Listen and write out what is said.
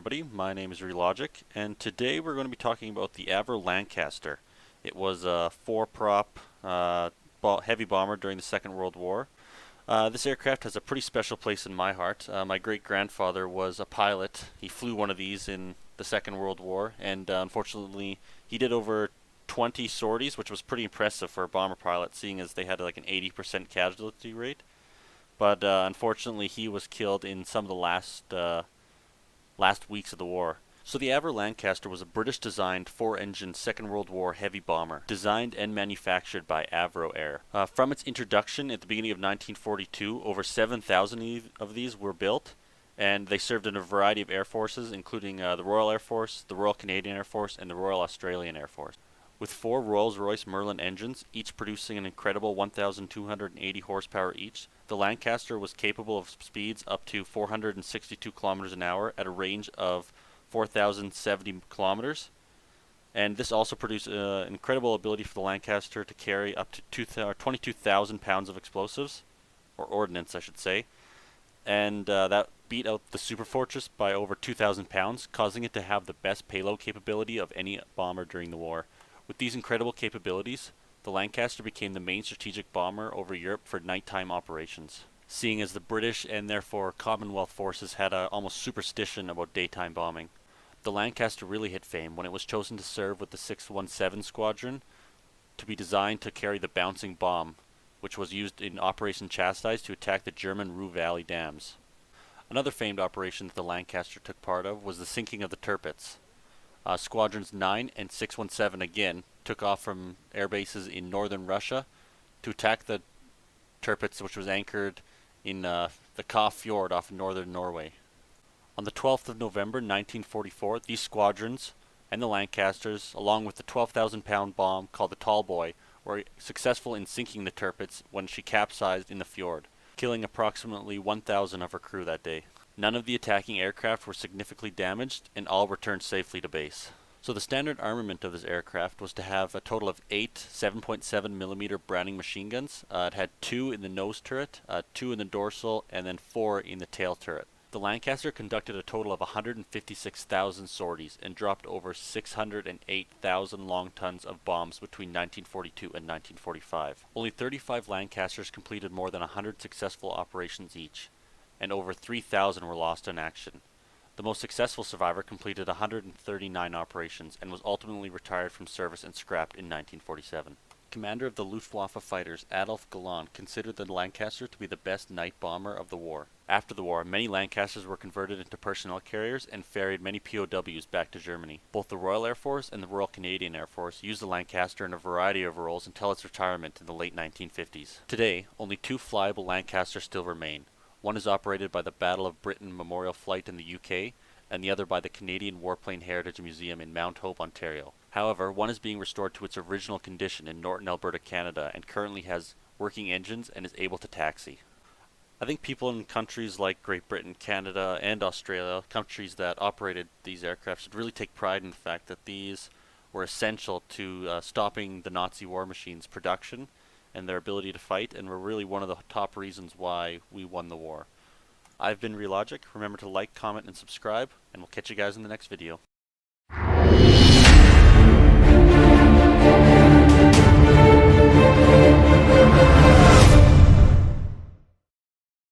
everybody, my name is Relogic, and today we're going to be talking about the Avro Lancaster. It was a four-prop heavy bomber during the Second World War. This aircraft has a pretty special place in my heart. My great-grandfather was a pilot. He flew one of these in the Second World War, and unfortunately he did over 20 sorties, which was pretty impressive for a bomber pilot, seeing as they had like an 80% casualty rate. But unfortunately he was killed in some of the last weeks of the war. So the Avro Lancaster was a British-designed four-engine Second World War heavy bomber, designed and manufactured by Avro Air. From its introduction at the beginning of 1942, over 7,000 of these were built, and they served in a variety of air forces, including the Royal Air Force, the Royal Canadian Air Force, and the Royal Australian Air Force. With four Rolls-Royce Merlin engines, each producing an incredible 1,280 horsepower each, the Lancaster was capable of speeds up to 462 kilometers an hour at a range of 4,070 kilometers. And this also produced an incredible ability for the Lancaster to carry up to 22,000 pounds of explosives, or ordnance I should say. And that beat out the Superfortress by over 2,000 pounds, causing it to have the best payload capability of any bomber during the war. With these incredible capabilities, the Lancaster became the main strategic bomber over Europe for nighttime operations, seeing as the British and therefore Commonwealth forces had an almost superstition about daytime bombing. The Lancaster really hit fame when it was chosen to serve with the 617 Squadron to be designed to carry the bouncing bomb, which was used in Operation Chastise to attack the German Ruhr Valley dams. Another famed operation that the Lancaster took part of was the sinking of the Tirpitz. Squadrons 9 and 617 again took off from air bases in northern Russia to attack the Tirpitz, which was anchored in the Kaf Fjord off northern Norway. On the 12th of November 1944, these squadrons and the Lancasters, along with the 12,000-pound bomb called the Tall Boy, were successful in sinking the Tirpitz when she capsized in the fjord, killing approximately 1,000 of her crew that day. None of the attacking aircraft were significantly damaged, and all returned safely to base. So the standard armament of this aircraft was to have a total of 8 7.7mm Browning machine guns. It had 2 in the nose turret, 2 in the dorsal, and then 4 in the tail turret. The Lancaster conducted a total of 156,000 sorties and dropped over 608,000 long tons of bombs between 1942 and 1945. Only 35 Lancasters completed more than 100 successful operations each, and over 3,000 were lost in action. The most successful survivor completed 139 operations and was ultimately retired from service and scrapped in 1947. Commander of the Luftwaffe fighters Adolf Galland considered the Lancaster to be the best night bomber of the war. After the war, many Lancasters were converted into personnel carriers and ferried many POWs back to Germany. Both the Royal Air Force and the Royal Canadian Air Force used the Lancaster in a variety of roles until its retirement in the late 1950s. Today, only 2 flyable Lancasters still remain. One is operated by the Battle of Britain Memorial Flight in the UK, and the other by the Canadian Warplane Heritage Museum in Mount Hope, Ontario. However, one is being restored to its original condition in Norton, Alberta, Canada, and currently has working engines and is able to taxi. I think people in countries like Great Britain, Canada, and Australia, countries that operated these aircraft, should really take pride in the fact that these were essential to stopping the Nazi war machine's production and their ability to fight, and were really one of the top reasons why we won the war. I've been Relogic. Remember to like, comment, and subscribe, and we'll catch you guys in the next video.